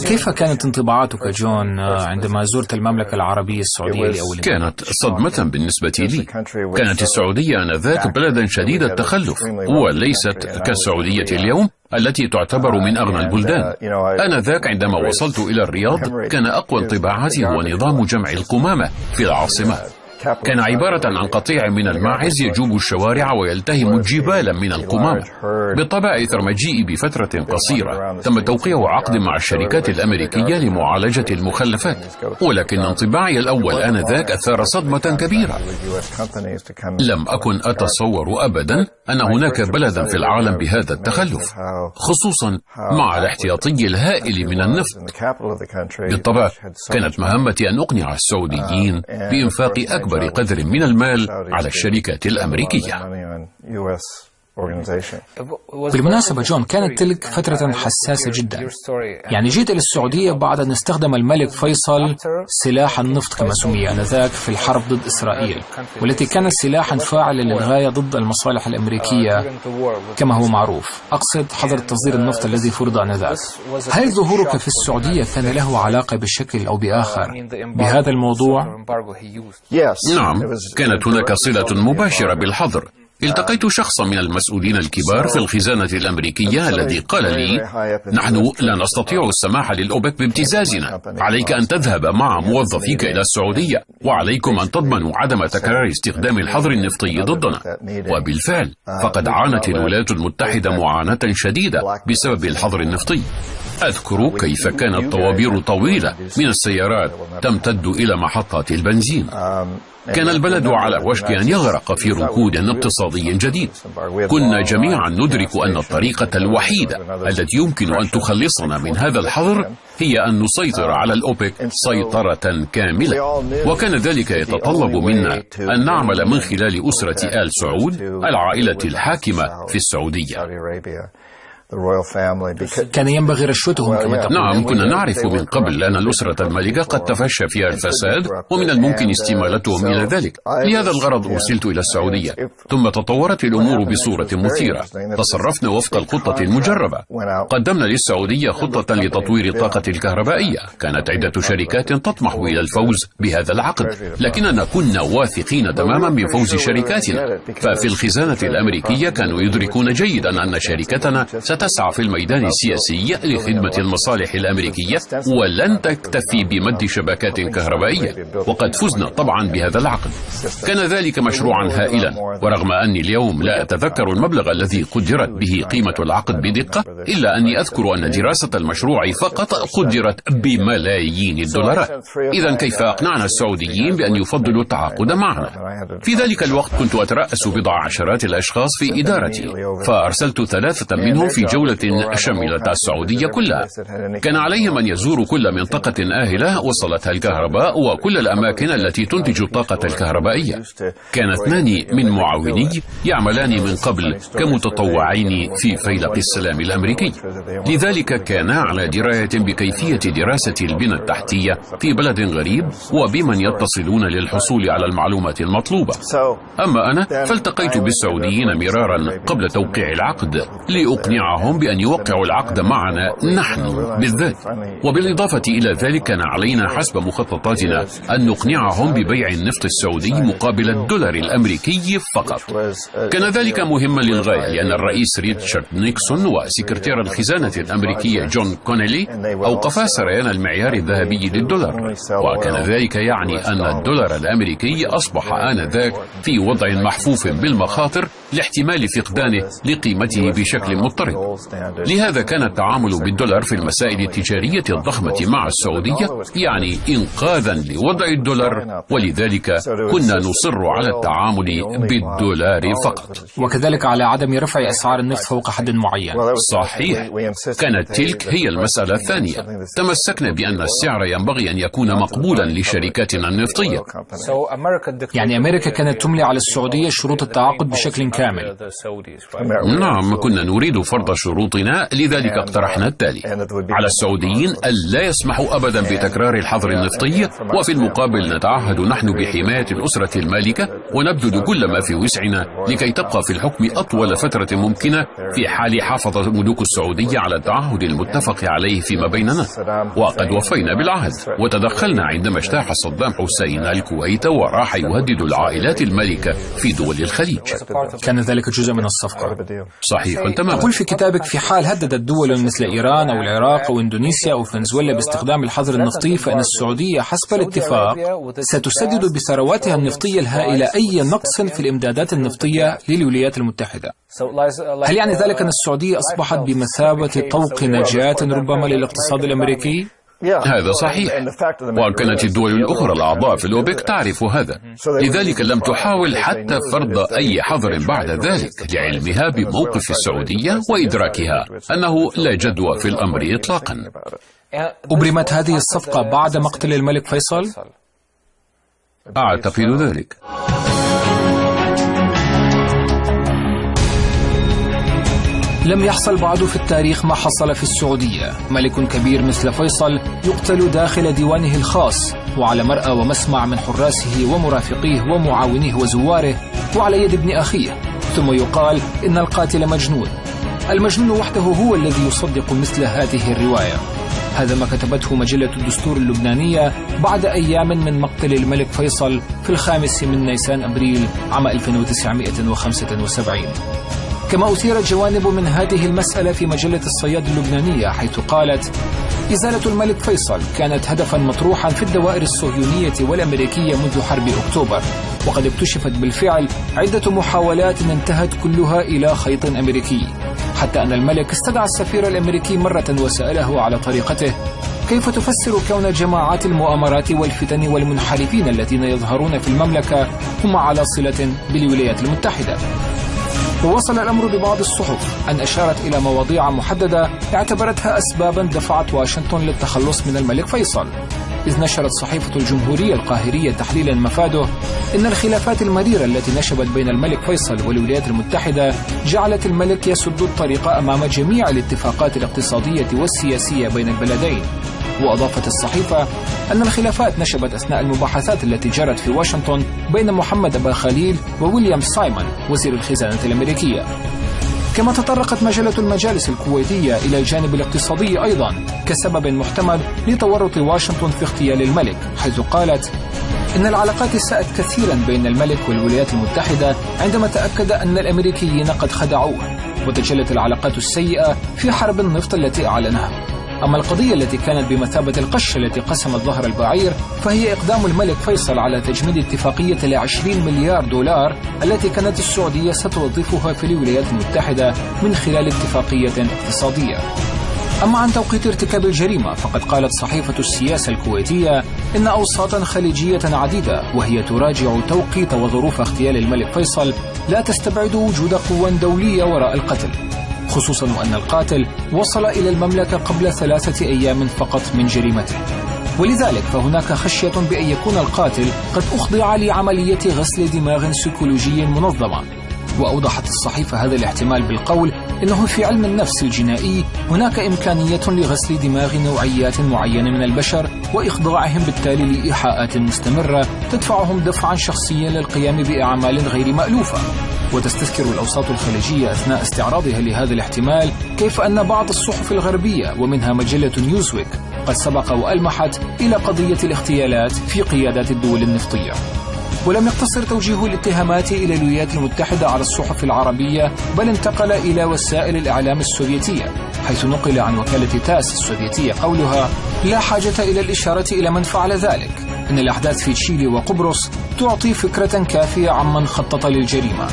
كيف كانت انطباعاتك جون عندما زرت المملكة العربية السعودية لأول مرة؟ كانت صدمة بالنسبة لي. كانت السعودية آنذاك بلدا شديد التخلف، وليست كالسعودية اليوم التي تعتبر من أغنى البلدان. آنذاك عندما وصلت إلى الرياض كان أقوى انطباعاتي هو نظام جمع القمامة في العاصمة. كان عبارة عن قطيع من الماعز يجوب الشوارع ويلتهم جبالا من القمامة. بالطبع إثر مجيئي بفترة قصيرة تم توقيع عقد مع الشركات الأمريكية لمعالجة المخلفات، ولكن انطباعي الأول آنذاك أثار صدمة كبيرة. لم أكن أتصور أبدا أن هناك بلدا في العالم بهذا التخلف، خصوصا مع الاحتياطي الهائل من النفط. بالطبع كانت مهمتي أن أقنع السعوديين بإنفاق أكبر قدر من المال على الشركات الأمريكية. بالمناسبة جون، كانت تلك فترة حساسة جدا. يعني جيت إلى السعودية بعد أن استخدم الملك فيصل سلاح النفط كما سمي آنذاك في الحرب ضد إسرائيل، والتي كانت سلاحا فاعلا للغاية ضد المصالح الأمريكية كما هو معروف. أقصد حظر تصدير النفط الذي فرض آنذاك. هل ظهورك في السعودية كان له علاقة بشكل أو بآخر بهذا الموضوع؟ نعم، كانت هناك صلة مباشرة بالحظر. التقيت شخصا من المسؤولين الكبار في الخزانة الأمريكية الذي قال لي: نحن لا نستطيع السماح للأوبك بابتزازنا، عليك أن تذهب مع موظفيك إلى السعودية، وعليكم أن تضمنوا عدم تكرار استخدام الحظر النفطي ضدنا. وبالفعل فقد عانت الولايات المتحدة معاناة شديدة بسبب الحظر النفطي. أذكر كيف كانت طوابير طويلة من السيارات تمتد إلى محطات البنزين. كان البلد على وشك أن يغرق في ركود اقتصادي جديد. كنا جميعا ندرك أن الطريقة الوحيدة التي يمكن أن تخلصنا من هذا الحظر هي أن نسيطر على الأوبك سيطرة كاملة، وكان ذلك يتطلب منا أن نعمل من خلال أسرة آل سعود، العائلة الحاكمة في السعودية. كان ينبغي رشوتهم كما تقول. نعم، كنا نعرف من قبل أن الأسرة المالكة قد تفشى فيها الفساد، ومن الممكن استمالتهم إلى ذلك. لهذا الغرض أرسلت إلى السعودية، ثم تطورت الأمور بصورة مثيرة. تصرفنا وفق الخطة المجربة. قدمنا للسعودية خطة لتطوير الطاقة الكهربائية. كانت عدة شركات تطمح إلى الفوز بهذا العقد، لكننا كنا واثقين تماما من فوز شركاتنا. ففي الخزانة الأمريكية كانوا يدركون جيدا أن شركتنا تسعى في الميدان السياسي لخدمة المصالح الأمريكية، ولن تكتفي بمد شبكات كهربائية، وقد فزنا طبعا بهذا العقد. كان ذلك مشروعا هائلا، ورغم أني اليوم لا أتذكر المبلغ الذي قدرت به قيمة العقد بدقة، إلا أني أذكر أن دراسة المشروع فقط قدرت بملايين الدولارات. إذا كيف أقنعنا السعوديين بأن يفضلوا التعاقد معنا؟ في ذلك الوقت كنت أترأس بضع عشرات الأشخاص في إدارتي، فأرسلت 3 منهم في جولة شملت السعودية كلها. كان عليهم أن يزوروا كل منطقة آهلة وصلتها الكهرباء وكل الأماكن التي تنتج الطاقة الكهربائية. كان 2 من معاوني يعملان من قبل كمتطوعين في فيلق السلام الأمريكي، لذلك كان على دراية بكيفية دراسة البنى التحتية في بلد غريب وبمن يتصلون للحصول على المعلومات المطلوبة. أما أنا فالتقيت بالسعوديين مرارا قبل توقيع العقد لأقنعهم بأن يوقعوا العقد معنا نحن بالذات، وبالإضافة إلى ذلك كان علينا حسب مخططاتنا أن نقنعهم ببيع النفط السعودي مقابل الدولار الأمريكي فقط. كان ذلك مهما للغاية، لأن الرئيس ريتشارد نيكسون وسكرتير الخزانة الأمريكية جون كونيلي أوقفا سريان المعيار الذهبي للدولار، وكان ذلك يعني أن الدولار الأمريكي أصبح آنذاك في وضع محفوف بالمخاطر لاحتمال فقدانه لقيمته بشكل مضطرد. لهذا كان التعامل بالدولار في المسائل التجارية الضخمة مع السعودية يعني إنقاذا لوضع الدولار، ولذلك كنا نصر على التعامل بالدولار فقط، وكذلك على عدم رفع أسعار النفط فوق حد معين. صحيح، كانت تلك هي المسألة الثانية. تمسكنا بأن السعر ينبغي أن يكون مقبولا لشركاتنا النفطية. يعني أمريكا كانت تملي على السعودية شروط التعاقد بشكل كامل. نعم، كنا نريد فرض بعض شروطنا، لذلك اقترحنا التالي: على السعوديين ألا يسمحوا أبدا بتكرار الحظر النفطي، وفي المقابل نتعهد نحن بحماية الأسرة المالكة ونبذل كل ما في وسعنا لكي تبقى في الحكم أطول فترة ممكنة، في حال حافظ ملوك السعودية على التعهد المتفق عليه فيما بيننا. وقد وفينا بالعهد، وتدخلنا عندما اجتاح صدام حسين الكويت وراح يهدد العائلات المالكة في دول الخليج. كان ذلك جزء من الصفقة. صحيح تماما. تقول في كتابك: في حال هددت دول مثل إيران أو العراق أو إندونيسيا أو فنزويلا باستخدام الحظر النفطي، فإن السعودية حسب الاتفاق ستسدد بثرواتها النفطية الهائلة أي نقص في الإمدادات النفطية للولايات المتحدة. هل يعني ذلك أن السعودية أصبحت بمثابة طوق نجاة ربما للاقتصاد الأمريكي؟ هذا صحيح، وكانت الدول الأخرى الأعضاء في الأوبك تعرف هذا، لذلك لم تحاول حتى فرض أي حظر بعد ذلك، لعلمها بموقف السعودية وإدراكها أنه لا جدوى في الأمر إطلاقا. أبرمت هذه الصفقة بعد مقتل الملك فيصل؟ أعتقد ذلك. لم يحصل بعد في التاريخ ما حصل في السعودية. ملك كبير مثل فيصل يقتل داخل ديوانه الخاص وعلى مرأى ومسمع من حراسه ومرافقيه ومعاونيه وزواره، وعلى يد ابن أخيه، ثم يقال إن القاتل مجنون. المجنون وحده هو الذي يصدق مثل هذه الرواية. هذا ما كتبته مجلة الدستور اللبنانية بعد أيام من مقتل الملك فيصل في 5 من نيسان أبريل عام 1975. كما أثيرت جوانب من هذه المسألة في مجلة الصياد اللبنانية، حيث قالت: إزالة الملك فيصل كانت هدفا مطروحا في الدوائر الصهيونية والأمريكية منذ حرب أكتوبر، وقد اكتشفت بالفعل عدة محاولات انتهت كلها إلى خيط أمريكي، حتى أن الملك استدعى السفير الأمريكي مرة وسأله على طريقته: كيف تفسر كون جماعات المؤامرات والفتن والمنحرفين الذين يظهرون في المملكة هم على صلة بالولايات المتحدة؟ ووصل الأمر ببعض الصحف أن أشارت إلى مواضيع محددة اعتبرتها أسبابا دفعت واشنطن للتخلص من الملك فيصل، إذ نشرت صحيفة الجمهورية القاهرية تحليلا مفاده إن الخلافات المريرة التي نشبت بين الملك فيصل والولايات المتحدة جعلت الملك يسد الطريق أمام جميع الاتفاقات الاقتصادية والسياسية بين البلدين. وأضافت الصحيفة أن الخلافات نشبت أثناء المباحثات التي جرت في واشنطن بين محمد أبا خليل وويليام سايمون وزير الخزانة الأمريكية. كما تطرقت مجلة المجالس الكويتية إلى الجانب الاقتصادي أيضا كسبب محتمل لتورط واشنطن في اغتيال الملك، حيث قالت إن العلاقات ساءت كثيرا بين الملك والولايات المتحدة عندما تأكد أن الأمريكيين قد خدعوه، وتجلت العلاقات السيئة في حرب النفط التي أعلنها. أما القضية التي كانت بمثابة القشة التي قسمت ظهر البعير، فهي إقدام الملك فيصل على تجميد اتفاقية 20 مليار دولار التي كانت السعودية ستوظفها في الولايات المتحدة من خلال اتفاقية اقتصادية. أما عن توقيت ارتكاب الجريمة، فقد قالت صحيفة السياسة الكويتية إن أوساطا خليجية عديدة وهي تراجع توقيت وظروف اغتيال الملك فيصل لا تستبعد وجود قوى دولية وراء القتل، خصوصا وأن القاتل وصل إلى المملكة قبل 3 أيام فقط من جريمته، ولذلك فهناك خشية بأن يكون القاتل قد أخضع لعملية غسل دماغ سيكولوجي منظمة. وأوضحت الصحيفة هذا الاحتمال بالقول إنه في علم النفس الجنائي هناك إمكانية لغسل دماغ نوعيات معينة من البشر وإخضاعهم بالتالي لإيحاءات مستمرة تدفعهم دفعا شخصيا للقيام بأعمال غير مألوفة. وتستذكر الأوساط الخليجية أثناء استعراضها لهذا الاحتمال كيف أن بعض الصحف الغربية ومنها مجلة نيوزويك قد سبق وألمحت إلى قضية الاغتيالات في قيادات الدول النفطية. ولم يقتصر توجيه الاتهامات إلى الولايات المتحدة على الصحف العربية، بل انتقل إلى وسائل الإعلام السوفيتية، حيث نقل عن وكالة تاس السوفيتية قولها: لا حاجة إلى الإشارة إلى من فعل ذلك، إن الأحداث في تشيلي وقبرص تعطي فكرة كافية عمن خطط للجريمة.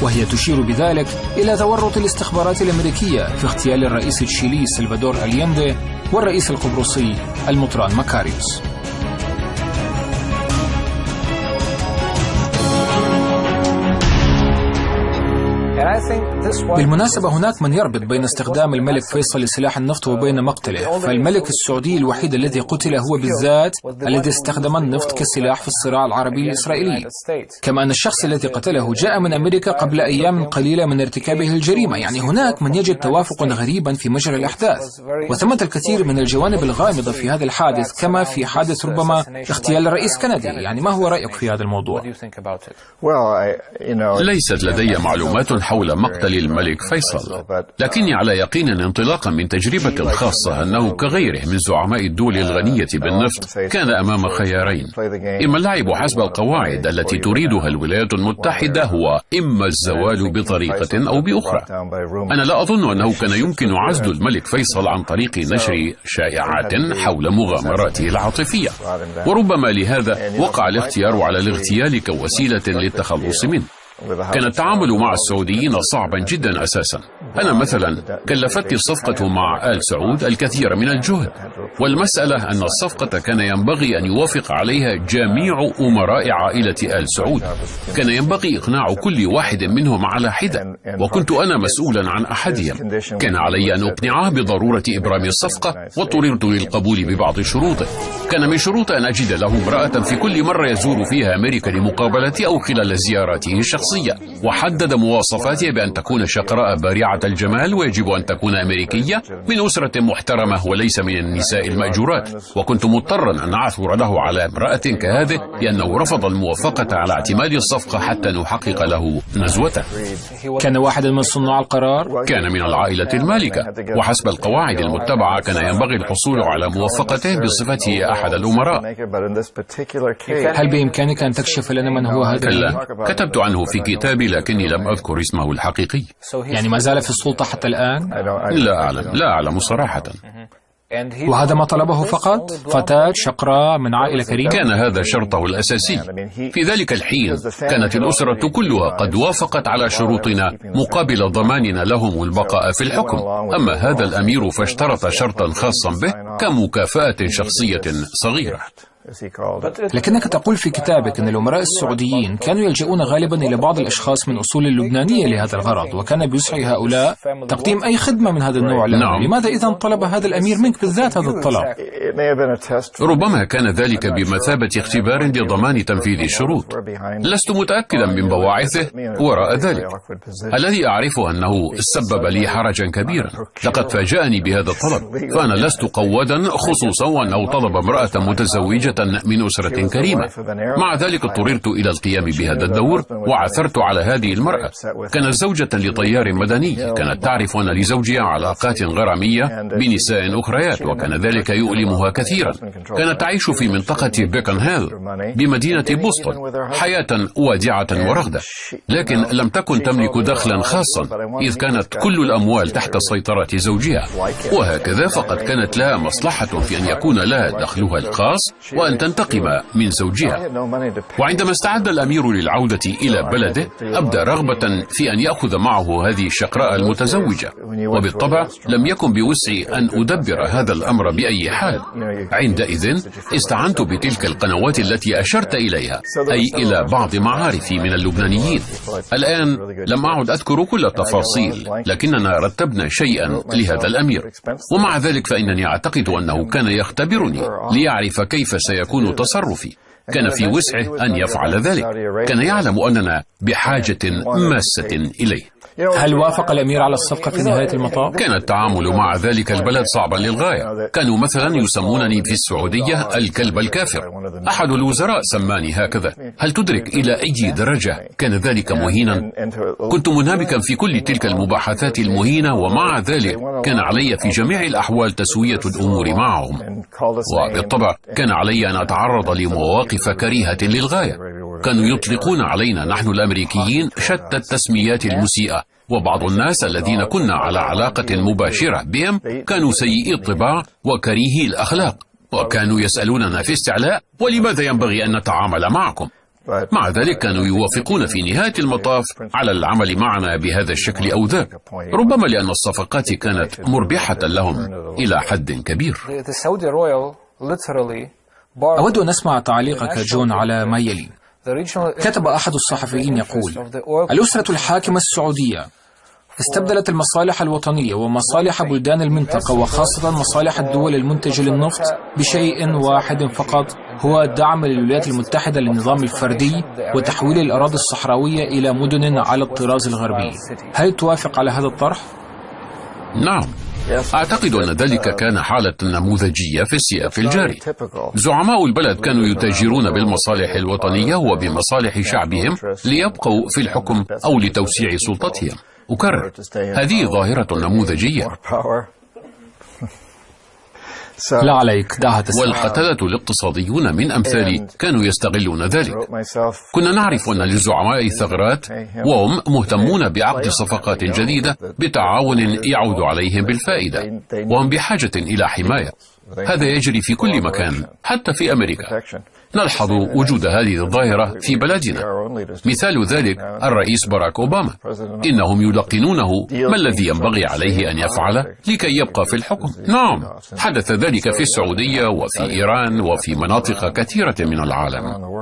وهي تشير بذلك إلى تورط الاستخبارات الأمريكية في اغتيال الرئيس التشيلي سلفادور ألياندي والرئيس القبرصي المطران مكاريوس. بالمناسبة هناك من يربط بين استخدام الملك فيصل لسلاح النفط وبين مقتله، فالملك السعودي الوحيد الذي قتل هو بالذات الذي استخدم النفط كسلاح في الصراع العربي الإسرائيلي، كما أن الشخص الذي قتله جاء من أمريكا قبل أيام قليلة من ارتكابه الجريمة. يعني هناك من يجد توافقا غريبا في مجرى الأحداث، وثمة الكثير من الجوانب الغامضة في هذا الحادث، كما في حادث ربما اغتيال الرئيس كندي. يعني ما هو رأيك في هذا الموضوع؟ ليست لدي معلومات حول مقتل الملك فيصل، لكني على يقين انطلاقا من تجربتي الخاصة أنه كغيره من زعماء الدول الغنية بالنفط كان أمام خيارين: إما اللعب حسب القواعد التي تريدها الولايات المتحدة، هو إما الزوال بطريقة أو بأخرى. أنا لا أظن أنه كان يمكن عزل الملك فيصل عن طريق نشر شائعات حول مغامراته العاطفية، وربما لهذا وقع الاختيار على الاغتيال كوسيلة للتخلص منه. كان التعامل مع السعوديين صعبا جدا أساسا. أنا مثلا كلفتني الصفقة مع آل سعود الكثير من الجهد، والمسألة أن الصفقة كان ينبغي أن يوافق عليها جميع أمراء عائلة آل سعود. كان ينبغي إقناع كل واحد منهم على حدة، وكنت أنا مسؤولا عن أحدهم. كان علي أن أقنعه بضرورة إبرام الصفقة، واضطررت للقبول ببعض شروطه. كان من شروط أن أجد له امرأة في كل مرة يزور فيها أمريكا لمقابلتي أو خلال زياراته الشخصية، وحدد مواصفاتها بأن تكون شقراء بارعة الجمال، ويجب أن تكون أمريكية من أسرة محترمة وليس من النساء المأجورات. وكنت مضطرا أن أعثر له على امرأة كهذه لأنه رفض الموافقة على اعتماد الصفقة حتى نحقق له نزوته. كان واحدا من صناع القرار؟ كان من العائلة المالكة، وحسب القواعد المتبعة كان ينبغي الحصول على موافقته بصفته أحد الأمراء. هل بإمكانك أن تكشف لنا من هو هذا؟ لا، كتبت عنه في كتابي لكني لم أذكر اسمه الحقيقي. يعني ما زال في السلطة حتى الآن؟ لا أعلم صراحة. وهذا ما طلبه فقط؟ فتاة شقراء من عائلة كريمة؟ كان هذا شرطه الأساسي. في ذلك الحين كانت الأسرة كلها قد وافقت على شروطنا مقابل ضماننا لهم البقاء في الحكم. أما هذا الأمير فاشترط شرطا خاصا به كمكافأة شخصية صغيرة. لكنك تقول في كتابك أن الأمراء السعوديين كانوا يلجؤون غالبا إلى بعض الأشخاص من أصول لبنانية لهذا الغرض، وكان بيسعى هؤلاء تقديم أي خدمة من هذا النوع لهم. نعم. لماذا إذن طلب هذا الأمير منك بالذات هذا الطلب؟ ربما كان ذلك بمثابة اختبار لضمان تنفيذ الشروط. لست متأكدا من بواعثه وراء ذلك. الذي أعرفه أنه سبب لي حرجا كبيرا. لقد فاجأني بهذا الطلب، فأنا لست قوادا، خصوصا وأنه طلب امرأة متزوجة من أسرة كريمة. مع ذلك اضطررت إلى القيام بهذا الدور، وعثرت على هذه المرأة. كانت زوجة لطيار مدني، كانت تعرف أن لزوجها علاقات غرامية بنساء أخريات، وكان ذلك يؤلمها كثيرا. كانت تعيش في منطقة بيكون هيل بمدينة بوسطن، حياة وادعة ورغدة، لكن لم تكن تملك دخلا خاصا، إذ كانت كل الأموال تحت سيطرة زوجها. وهكذا فقد كانت لها مصلحة في أن يكون لها دخلها الخاص وأن تنتقم من زوجها. وعندما استعد الأمير للعودة إلى بلده، أبدى رغبة في أن يأخذ معه هذه الشقراء المتزوجة، وبالطبع لم يكن بوسعي أن أدبر هذا الأمر بأي حال. عندئذ استعنت بتلك القنوات التي أشرت إليها، أي إلى بعض معارفي من اللبنانيين. الآن لم أعد أذكر كل التفاصيل، لكننا رتبنا شيئا لهذا الأمير، ومع ذلك فإنني أعتقد أنه كان يختبرني ليعرف كيف سيكون تصرفي. كان في وسعه أن يفعل ذلك، كان يعلم أننا بحاجة ماسة إليه. هل وافق الأمير على الصفقة في نهاية المطاف؟ كان التعامل مع ذلك البلد صعبا للغاية. كانوا مثلا يسمونني في السعودية الكلب الكافر. أحد الوزراء سماني هكذا. هل تدرك إلى أي درجة كان ذلك مهينا؟ كنت منهمكا في كل تلك المباحثات المهينة، ومع ذلك كان علي في جميع الأحوال تسوية الأمور معهم. وبالطبع كان علي أن أتعرض لمواقف كريهة للغاية. كانوا يطلقون علينا نحن الأمريكيين شتى التسميات المسيئة، وبعض الناس الذين كنا على علاقة مباشرة بهم كانوا سيئي الطباع وكريهي الأخلاق، وكانوا يسألوننا في استعلاء: ولماذا ينبغي أن نتعامل معكم؟ مع ذلك كانوا يوافقون في نهاية المطاف على العمل معنا بهذا الشكل أو ذاك، ربما لأن الصفقات كانت مربحة لهم إلى حد كبير. أود أن أسمع تعليقك جون على ما يلي. كتب أحد الصحفيين يقول: الأسرة الحاكمة السعودية استبدلت المصالح الوطنية ومصالح بلدان المنطقة وخاصة مصالح الدول المنتجة للنفط بشيء واحد فقط، هو دعم الولايات المتحدة للنظام الفردي وتحويل الأراضي الصحراوية إلى مدن على الطراز الغربي. هل توافق على هذا الطرح؟ نعم، أعتقد أن ذلك كان حالة نموذجية في السياق الجاري. زعماء البلد كانوا يتاجرون بالمصالح الوطنية وبمصالح شعبهم ليبقوا في الحكم أو لتوسيع سلطتهم. أكرر، هذه ظاهرة نموذجية. لا عليك، دعها تسمع. والقتلة الاقتصاديون من أمثالي كانوا يستغلون ذلك. كنا نعرف أن للزعماء ثغرات، وهم مهتمون بعقد صفقات جديدة بتعاون يعود عليهم بالفائدة، وهم بحاجة إلى حماية. هذا يجري في كل مكان، حتى في أمريكا. نلحظ وجود هذه الظاهرة في بلدنا. مثال ذلك الرئيس باراك أوباما، إنهم يلقنونه ما الذي ينبغي عليه أن يفعل لكي يبقى في الحكم. نعم، حدث ذلك في السعودية وفي إيران وفي مناطق كثيرة من العالم.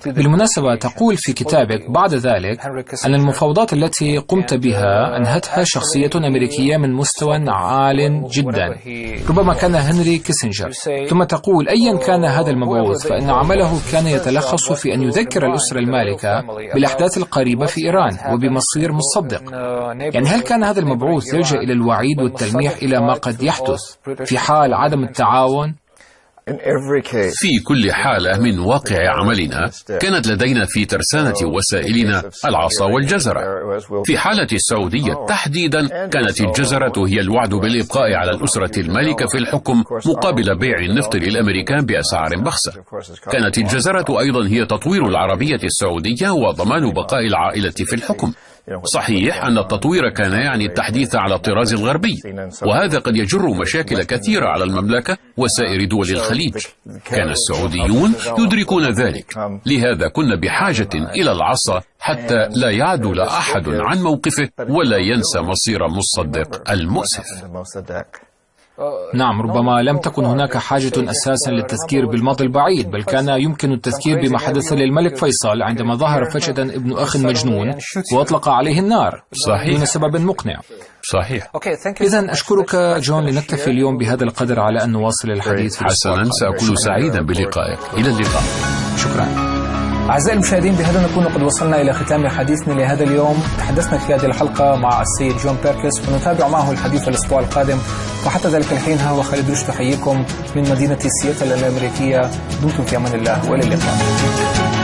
بالمناسبة، تقول في كتابك بعد ذلك أن المفاوضات التي قمت بها أنهتها شخصية أمريكية من مستوى عال جدا، ربما كان هنري كيسنجر. ثم تقول أيا كان هذا المبعوث فإن عمله كان يتلخص في أن يذكر الأسرة المالكة بالأحداث القريبة في إيران وبمصير مصدق. يعني هل كان هذا المبعوث يلجأ إلى الوعيد والتلميح إلى ما قد يحدث في حال عدم التعاون؟ في كل حالة من واقع عملنا كانت لدينا في ترسانة وسائلنا العصا والجزرة. في حالة السعودية تحديدا كانت الجزرة هي الوعد بالإبقاء على الأسرة المالكة في الحكم مقابل بيع النفط للأمريكان بأسعار بخسة. كانت الجزرة أيضا هي تطوير العربية السعودية وضمان بقاء العائلة في الحكم. صحيح أن التطوير كان يعني التحديث على الطراز الغربي، وهذا قد يجر مشاكل كثيرة على المملكة وسائر دول الخليج. كان السعوديون يدركون ذلك، لهذا كنا بحاجة إلى العصا حتى لا يعدل أحد عن موقفه ولا ينسى مصير مصدق المؤسف. نعم، ربما لم تكن هناك حاجة أساسا للتذكير بالماضي البعيد، بل كان يمكن التذكير بما حدث للملك فيصل عندما ظهر فجأة ابن أخ مجنون وأطلق عليه النار دون سبب مقنع. صحيح. إذن أشكرك جون، لنكتفي اليوم بهذا القدر على أن نواصل الحديث في حسنا، سأكون سعيدا بلقائك. إلى اللقاء. شكرا. أعزائي المشاهدين، بهذا نكون قد وصلنا إلى ختام حديثنا لهذا اليوم. تحدثنا في هذه الحلقة مع السيد جون بيركس، ونتابع معه الحديث الأسبوع القادم. وحتى ذلك الحين ها هو خالد رشد يحييكم من مدينة سياتل الأمريكية. دمتم في أمان الله، وإلى اللقاء.